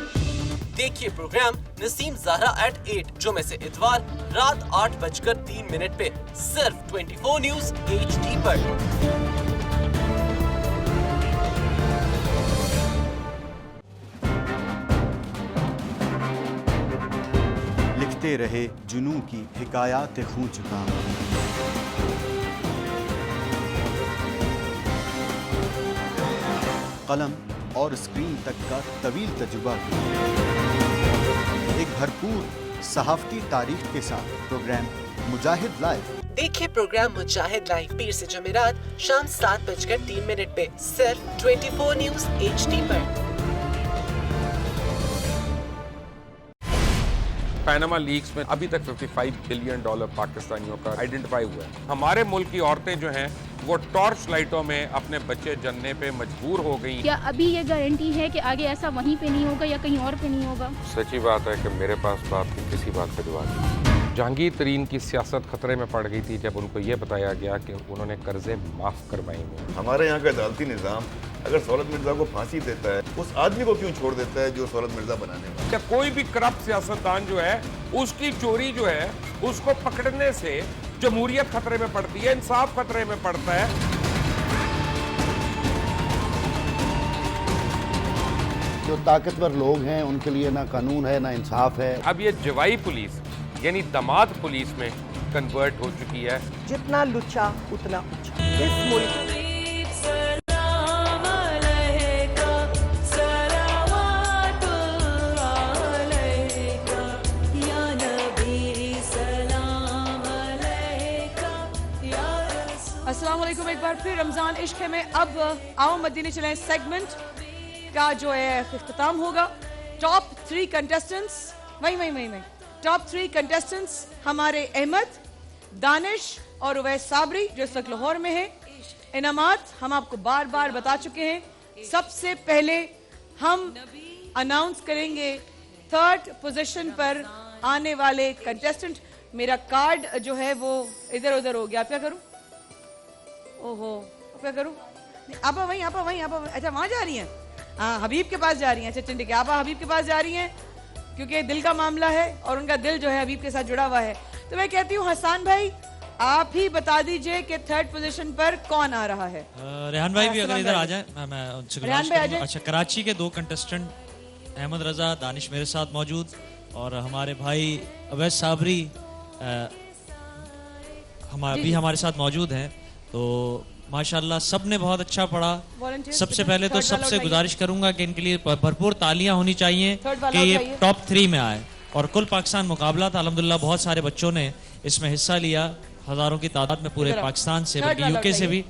देखिए प्रोग्राम नसीम ज़हरा एट 8 जुमे से इतवार रात 8:03 पे सिर्फ 24 न्यूज HD पर। लिखते रहे जुनू की हिकायात खूं चुका, कलम और स्क्रीन तक का तवील तजुर्बा, एक भरपूर सहाफती तारीख के साथ प्रोग्राम मुजाहिद लाइव। देखिए प्रोग्राम मुजाहिद लाइव पीर से जुमेरात शाम 7:03 पे सिर्फ 24 न्यूज HD पर। पैनामा लीक्स में अभी तक $55 बिलियन पाकिस्तानियों का आइडेंटिफाई हुआ है। हमारे मुल्क की औरतें जो हैं वो टॉर्च लाइटों में अपने बच्चे जनने पे मजबूर हो गई। क्या अभी ये गारंटी है कि आगे ऐसा वहीं पे नहीं होगा या कहीं और पे नहीं होगा? सच्ची बात है कि मेरे पास बाप की किसी बात का जवाब नहीं। जहांगीर तरीन की सियासत खतरे में पड़ गई थी जब उनको ये बताया गया कि उन्होंने कर्जे माफ करवाएंगे। हमारे यहाँ का अदालती निज़ाम अगर सौलत मिर्जा को फांसी देता है, उस आदमी को क्यों छोड़ देता है जो सौलत मिर्जा बनाने वाला? क्या कोई भी करप्ट सियासतदान जो है उसकी चोरी जो है उसको पकड़ने से जमहूरियत खतरे में पड़ती है, इंसाफ खतरे में पड़ता है। जो ताकतवर लोग हैं उनके लिए ना कानून है ना इंसाफ है। अब ये जवाई पुलिस यानी दामाद पुलिस में कन्वर्ट हो चुकी है। जितना लुच्चा उतना ऊंचा। इस मुल्क अस्सलाम वालेकुम, एक बार फिर रमजान इश्क है में अब आओ मदीने चलें सेगमेंट का जो है इख्तिताम होगा। टॉप 3 कंटेस्टेंट्स वही टॉप 3 कंटेस्टेंट्स हमारे अहमद, दानिश और उवैस साबरी जो इस वक्त लाहौर में है। इनामात हम आपको बार बार बता चुके हैं। सबसे पहले हम अनाउंस करेंगे 3rd पोजीशन पर आने वाले कंटेस्टेंट। मेरा कार्ड जो है वो इधर उधर हो गया, क्या करूं? ओहो, क्या करूं? आप वहीं अच्छा वहां जा रही हैं? हाँ, हबीब के पास जा रही हैं। अच्छा ठीक है, आप हबीब के पास जा रही हैं क्योंकि दिल का मामला है और उनका दिल जो है हबीब के साथ जुड़ा हुआ है। तो मैं कहती हूँ हसन भाई आप ही बता दीजिए कि 3rd पोजीशन पर कौन आ रहा है। रेहान भाई भी अगर इधर आ जाए, मैं उनसे गुजारिश करूंगा। अच्छा, कराची के 2 कंटेस्टेंट अहमद रजा, दानिश मेरे साथ मौजूद और हमारे भाई उवैस साबरी हमारे साथ मौजूद हैं। तो माशाल्लाह सब ने बहुत अच्छा पढ़ा। सबसे पहले तो सबसे गुजारिश करूंगा कि इनके लिए भरपूर तालियां होनी चाहिए कि ये टॉप 3 में आए। और कुल पाकिस्तान मुकाबला था, अल्हम्दुलिल्लाह बहुत सारे बच्चों ने इसमें हिस्सा लिया, हजारों की तादाद में पूरे पाकिस्तान से, बल्कि यूके से भी।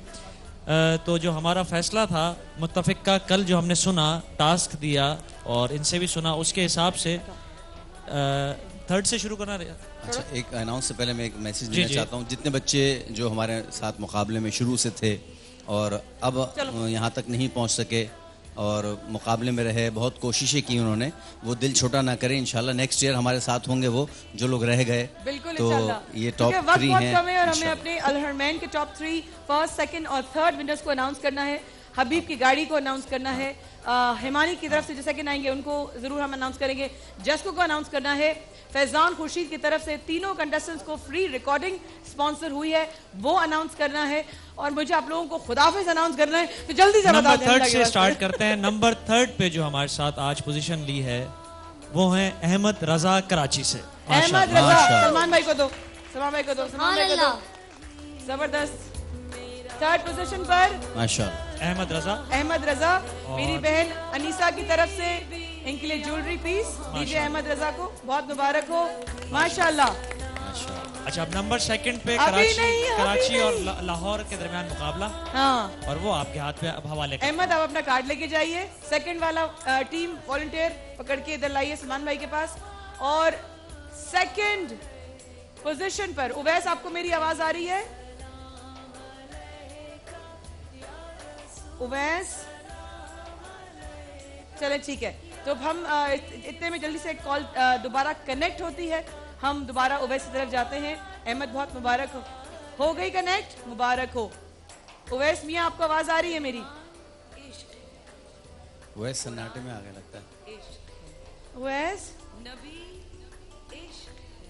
तो जो हमारा फैसला था मुत्तफिक का, कल जो हमने सुना, टास्क दिया और इनसे भी सुना, उसके हिसाब से 3rd से शुरू करना रहेगा। अच्छा, एक अनाउंस से पहले मैं एक मैसेज देना चाहता हूँ। जितने बच्चे जो हमारे साथ मुकाबले में शुरू से थे और अब यहाँ तक नहीं पहुँच सके और मुकाबले में रहे, बहुत कोशिशें की उन्होंने, वो दिल छोटा ना करें। इंशाल्लाह नेक्स्ट ईयर हमारे साथ होंगे वो जो लोग रह गए। बिल्कुल, तो ये टॉप 3 हैं और हमें अपने अलहरमैन के टॉप 3 फर्स्ट, सेकंड और थर्ड विनर्स को अनाउंस करना है। हबीब की गाड़ी को अनाउंस करना है। हिमानी की तरफ से जो सेकंड आएंगे उनको जरूर हम अनाउंस करेंगे। जस्को को अनाउंस करना है। फैजान खुर्शीद की तरफ से तीनों कंटेस्टेंट्स को फ्री रिकॉर्डिंग स्पॉन्सर हुई है, वो अनाउंस करना है। और मुझे आप लोगों को खुदाफिज अनाउंस करना है, तो जल्दी से बता दें। नंबर 3 से स्टार्ट करते हैं। नंबर 3 पे जो हमारे साथ आज पोजीशन ली है वो है अहमद रजा कराची से। अहमद रजा, सलमान भाई को दो, सलमान भाई को दो, सलमान भाई को दो। जबरदस्त। थर्ड पोजीशन पर माशाल्लाह अहमद रजा, मेरी बहन अनीसा की तरफ से इनके लिए ज्वेलरी पीस दीजिए अहमद रजा को, बहुत मुबारक हो माशाल्लाह। अच्छा, अब नंबर सेकंड पे अभी कराची नहीं। और लाहौर के दरमियान मुकाबला। हाँ, और वो आपके हाथ पे अब हवाले कर। अहमद आप अपना कार्ड लेके जाइए। सेकंड वाला टीम वॉलंटियर पकड़ के इधर लाइए सलमान भाई के पास। और सेकंड पोजीशन पर उवैस, आपको मेरी आवाज आ रही है? उवैस, चले ठीक है, तो हम इतने में जल्दी से एक कॉल दोबारा कनेक्ट होती है, हम दोबारा उवैस की तरफ जाते हैं। अहमद बहुत मुबारक हो गई कनेक्ट, मुबारक हो। उवैस मियां, आपको आवाज आ रही है मेरी? उवैस सन्नाटे में आ गया लगता है। उवैस,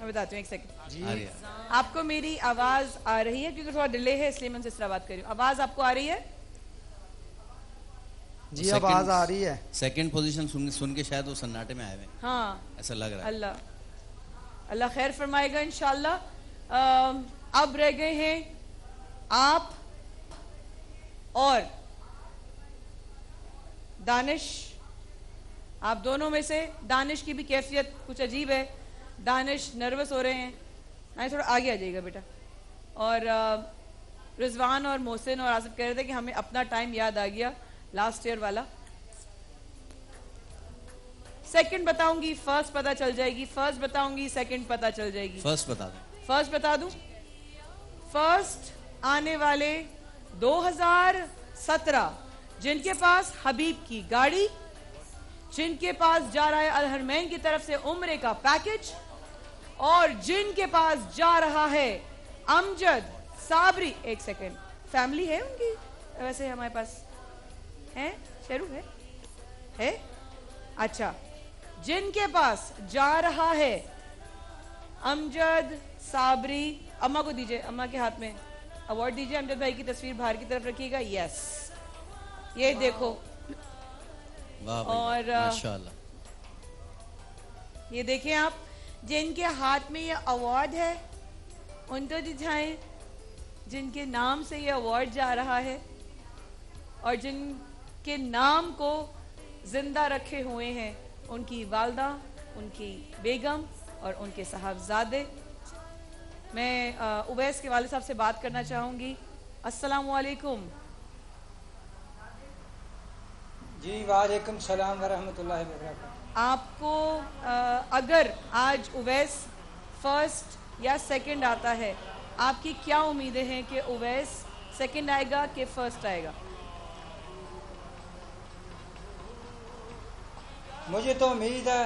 मैं बताती हूँ, एक सेकंड। आपको मेरी आवाज आ रही है? क्योंकि थोड़ा डिले है इसलिए मैं इस तरह बात कर रही हूँ। आवाज आपको आ रही है? जी आवाज आ रही है। सेकंड पोजीशन सुन के शायद वो सन्नाटे में आए हुए। हाँ, ऐसा लग रहा है। अल्लाह खैर फरमाएगा इंशाल्लाह। अब रह गए हैं आप और दानिश। आप दोनों में से दानिश की भी कैफियत कुछ अजीब है। दानिश नर्वस हो रहे हैं। आइए थोड़ा आगे आ जाइएगा बेटा। और रिजवान और मोहसिन और आसिफ कह रहे थे कि हमें अपना टाइम याद आ गया, लास्ट ईयर वाला। सेकंड बताऊंगी, फर्स्ट पता चल जाएगी। फर्स्ट बताऊंगी, सेकंड पता चल जाएगी। फर्स्ट बता दो। फर्स्ट बता दूं? फर्स्ट आने वाले 2017 जिनके पास हबीब की गाड़ी, जिनके पास जा रहा है अल हरमैन की तरफ से उम्रे का पैकेज, और जिनके पास जा रहा है अमजद साबरी। एक सेकंड, फैमिली है उनकी वैसे हमारे पास है? शेरू है? अच्छा, जिनके पास जा रहा है अमजद साबरी। अम्मा को दीजिए, अम्मा के हाथ में अवार्ड दीजिए। अमजद भाई की तस्वीर बाहर की तरफ रखिएगा। यस, ये देखो। और माशाल्लाह, ये देखें आप, जिनके हाथ में ये अवार्ड है उन तो दिखाएं जिनके नाम से ये अवार्ड जा रहा है और जिनके नाम को जिंदा रखे हुए हैं उनकी वालदा, उनकी बेगम और उनके साहबजादे। मैं उवैस के वाले साहब से बात करना चाहूँगी। अस्सलामु अलैकुम। जी वालेकुम सलाम व रहमतुल्लाहि व बरकातहू। आपको अगर आज उवैस फर्स्ट या सेकंड आता है, आपकी क्या उम्मीदें हैं कि उवैस सेकंड आएगा कि फर्स्ट आएगा? मुझे तो उम्मीद है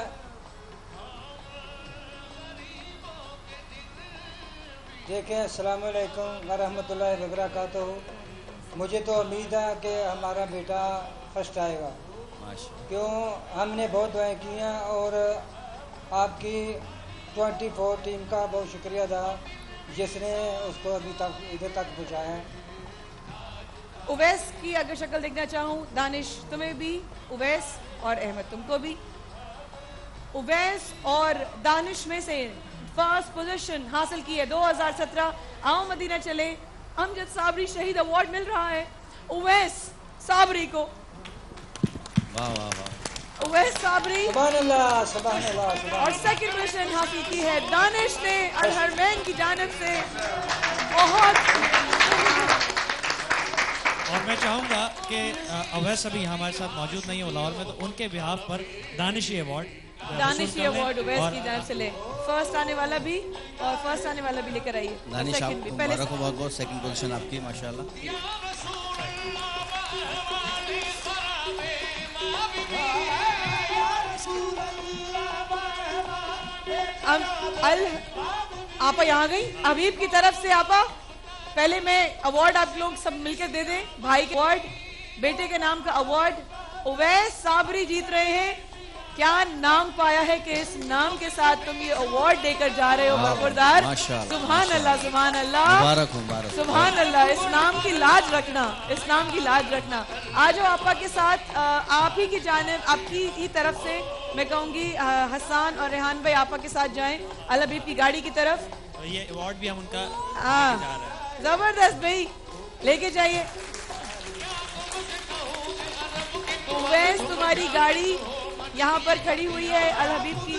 देखें, अस्सलाम वालेकुम व रहमतुल्लाहि व बरकातहू। मुझे तो उम्मीद है कि हमारा बेटा फर्स्ट आएगा। क्यों, हमने बहुत दुआएं की हैं और आपकी 24 टीम का बहुत शुक्रिया था जिसने उसको अभी तक इधर तक पहुँचाया है। उवैस की अगर शक्ल देखना चाहूँ, दानिश तुम्हें भी, उवैस और अहमद तुमको भी। उवैस और दानिश में से फर्स्ट पोजीशन हासिल की है 2017 आओ मदीना चले अमजद साबरी शहीद अवार्ड मिल रहा है उवैस साबरी को। वाह वाह वाह, उवैस साबरी सुभान अल्लाह, सुभान अल्लाह, सुभान और सेकंड पोजीशन हासिल की है दानिश ने अल हरमैन की जानिब से। बहुत और मैं चाहूँगा कि अवैस अभी हमारे साथ मौजूद नहीं है लाहौर में, तो उनके बिहाफ पर दानिशी अवार्ड उवैस की जानिब से ले। फर्स्ट आने वाला भी और फर्स्ट आने वाला भी लेकर आइए। दानिश आपको मुबारक हो बहुत बहुत, सेकंड पोजीशन आपकी माशाल्लाह। आपा यहाँ गई हबीब की तरफ से। आपा पहले मैं अवार्ड आप लोग सब मिलकर दे दें। भाई के अवार्ड, बेटे के नाम का अवार्ड उवैस साबरी जीत रहे हैं। क्या नाम पाया है कि इस नाम के साथ तुम ये अवार्ड देकर जा रहे हो बरकरदार। सुभान अल्लाह, सुभान अल्लाह, मुबारक मुबारक, सुभान अल्लाह। इस नाम की लाज रखना, इस नाम की लाज रखना। आज आपा के साथ आप ही की जानिब, आपकी ही तरफ से मैं कहूँगी हसन और रेहान भाई आपा के साथ जाएं अल हबीब की गाड़ी की तरफ। ये अवार्ड भी हम उनका जबरदस्त भाई, लेके जाइए। उवैस, तुम्हारी गाड़ी यहाँ पर खड़ी हुई है अल हबीब की,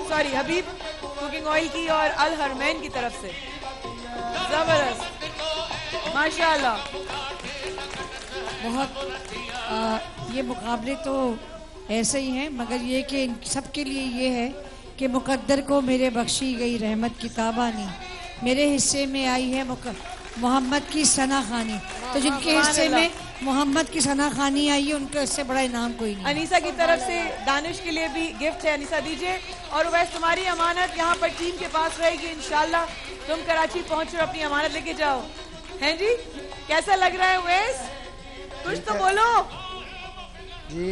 सॉरी हबीब कुकिंग ऑयल की और अल हरमैन की तरफ से। जबरदस्त, माशाल्लाह। बहुत ये मुकाबले तो ऐसे ही हैं, मगर ये कि सबके लिए ये है कि मुकद्दर को मेरे बख्शी गई रहमत की ताबानी, मेरे हिस्से में आई है मोहम्मद की सना खानी। तो जिनके हिस्से में मोहम्मद की सना खानी आई है, उनका इससे बड़ा इनाम कोई नहीं। अनीसा की तरफ से दानिश के लिए भी गिफ्ट है, अनीसा दीजिए। और वैसे तुम्हारी अमानत यहाँ पर टीम के पास रहेगी इंशाल्लाह। तुम कराची पहुँचो, अपनी अमानत लेके जाओ। हैं जी, कैसा लग रहा है वैस? कुछ तो बोलो जी।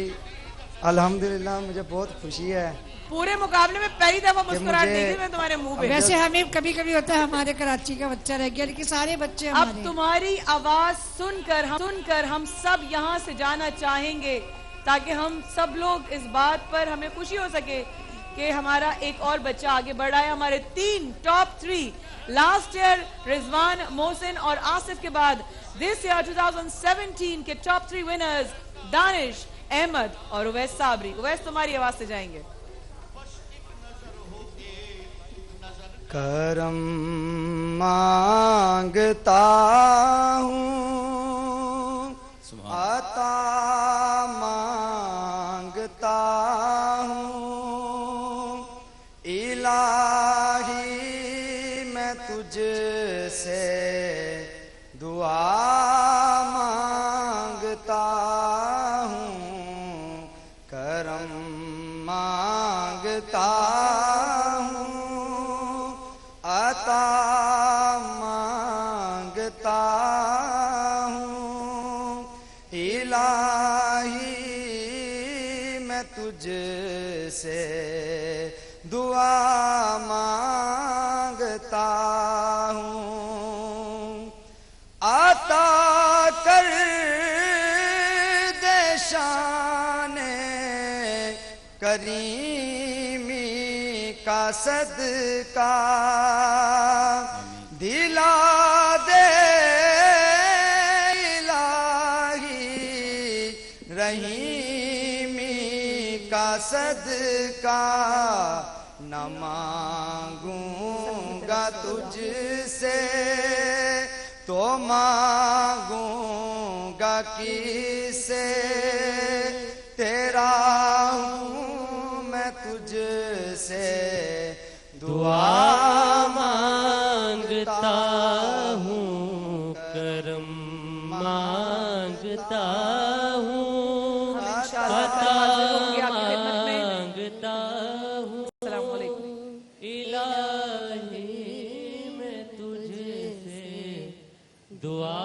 अल्हम्दुलिल्लाह, मुझे बहुत खुशी है। पूरे मुकाबले में पहली दफा मुस्कुराहट देखी मैं तुम्हारे मुंह पे। वैसे हमें कभी कभी होता है हमारे कराची का बच्चा रह गया, लेकिन सारे बच्चे हमारे। अब तुम्हारी आवाज सुनकर हम सब यहाँ से जाना चाहेंगे, ताकि हम सब लोग इस बात पर हमें खुशी हो सके कि हमारा एक और बच्चा आगे बढ़ा है। हमारे 3 top 3 last year Rizwan, Mohsin और आसिफ के बाद दिस ईयर 2017 के टॉप 3 विनर्स दानिश, अहमद और उवैस साबरी। उवैस, तुम्हारी आवाज से जाएंगे। करम मांगता हूँ, आता मांगता हूँ, इलाही मैं तुझसे दुआ मांगता हूँ, करम मांगता आता मांगता हूँ, इलाही मैं तुझसे दुआ मांगता हूँ। आता कर दे शाने करीमी का सदका, दिला दे इलाही रहीमी का सदका, न मांगूंगा तुझसे तो मांगूंगा किससे, तेरा हूँ मैं तुझसे दुआ मांगता हूँ, करम मांगता हूँ, अता मांगता हूँ, इलाही मैं तुझसे दुआ